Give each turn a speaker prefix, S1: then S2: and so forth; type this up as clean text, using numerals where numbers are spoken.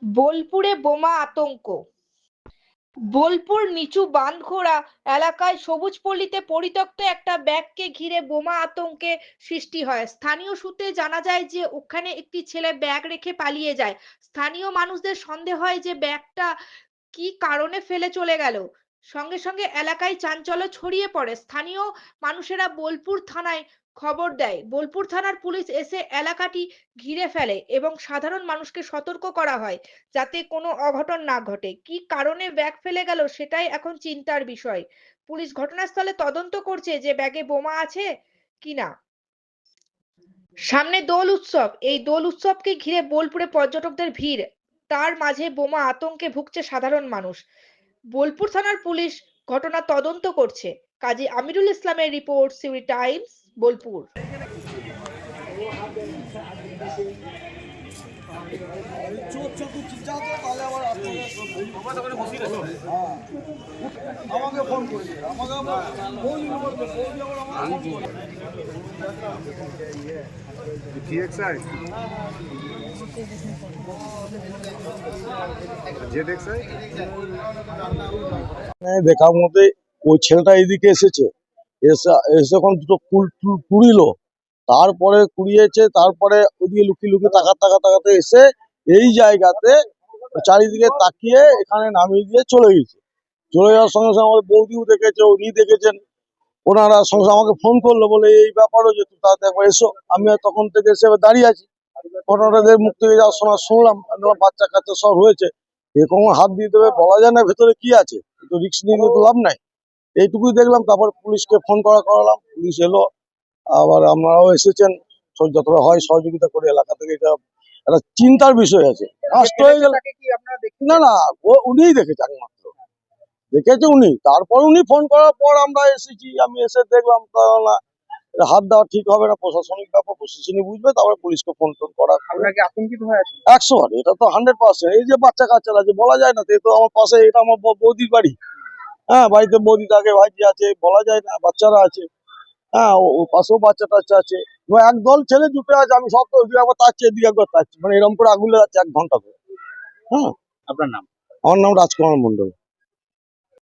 S1: বোলপুরে বোমা আতঙ্ক। বোলপুর নিচু বাঁধখোড়া এলাকায় সবুজ পল্লীতে পরিত্যক্ত একটা ব্যাগকে ঘিরে বোমা আতঙ্কে সৃষ্টি হয়। স্থানীয় সূত্রে জানা যায় যে ওখানে একটি ছেলে ব্যাগ রেখে পালিয়ে যায়। স্থানীয় মানুষদের সন্দেহ হয় যে ব্যাগটা কি কারণে ফেলে চলে গেল। সঙ্গে সঙ্গে এলাকায় চাঞ্চল্য ছড়িয়ে পড়ে। স্থানীয় মানুষেরা বোলপুর থানায় খবর দেয়। বোলপুর থানার পুলিশ এসে এলাকাটি ঘিরে ফেলে এবং সাধারণ মানুষকে সতর্ক করা হয় যাতে কোনো অঘটন না ঘটে। কি কারণে ব্যাগ ফেলে গেল সেটাই এখন চিন্তার বিষয়। পুলিশ ঘটনাস্থলে তদন্ত করছে যে ব্যাগে বোমা আছে কিনা। সামনে দোল উৎসব। এই দোল উৎসবকে ঘিরে বোলপুরে পর্যটকদের ভিড়। তার মাঝে বোমা আতঙ্কে ভুগছে সাধারণ মানুষ। বোলপুর থানার পুলিশ ঘটনা তদন্ত করছে। কাজী আমিরুল ইসলামের রিপোর্ট, সিউড়ি টাইমস, বোলপুর।
S2: আমাকে ফোন করেছে, দেখার মধ্যে ওই ছেলেটা এইদিকে এসেছে, এসে যখন দুটো কুড়িলো, তারপরে কুড়িয়েছে, তারপরে ওইদিকে লুকিয়ে লুকিয়ে তাকাতে এসে এই জায়গাতে চারিদিকে তাকিয়ে এখানে নামিয়ে দিয়ে চলে গেছে। চলে যাওয়ার সঙ্গে সঙ্গে আমাদের বৌদিও দেখেছে, উনি দেখেছেন, ওনারা সঙ্গে সঙ্গে আমাকে ফোন করলো, বলে এই ব্যাপারও যে তুমি তাড়াতাড়ি একবার এসো। আমি তখন থেকে এসে দাঁড়িয়ে আছি। ঘটনাটাদের মুখ থেকে যাওয়ার সময় শুনলাম, বাচ্চা কাচ্চা সব হয়েছে, এরকম হাত দিয়ে দেবে বলা যায় না ভেতরে কি আছে, তো রিস্ক নিয়ে তো লাভ নাই। এইটুকুই দেখলাম, তারপর পুলিশকে ফোন করালাম, পুলিশ এলো, আবার আপনারাও এসেছেন, যতটা হয় সহযোগিতা করে। এলাকা থেকে এটা একটা চিন্তার বিষয় আছে, নষ্ট হয়ে গেল। না না, উনিই দেখেছে, একমাত্র দেখেছে উনি। তারপর উনি ফোন করার পর আমরা এসেছি, আমি এসে দেখলাম না, এটা হাত দেওয়া ঠিক হবে না, প্রশাসনিক ব্যাপার, প্রশাসনিক বুঝবে, তারপরে পুলিশকে ফোন করা।
S3: আতঙ্কিত হয়ে আছে
S2: 100 এটা তো 100%। এই যে বাচ্চা কাচ্চারা আছে, বলা যায় না, তো এ তো আমার পাশে, এটা আমার বৌদির বাড়ি। হ্যাঁ, বাড়িতে বৌদি থাকে, ভাইজি আছে, বলা যায় না, বাচ্চারা আছে। হ্যাঁ, ও পাশেও বাচ্চা টাচ্চা আছে, একদল ছেলে জুটে আছে। আমি সব তো ওইদিকে একবার তাচ্ছি, এদিকে একবার তাচ্ছি, মানে এরকম করে আগুলে যাচ্ছে 1 ঘন্টা ধরে। হ্যাঁ,
S3: আপনার নাম?
S2: আমার নাম রাজকুমার মন্ডল।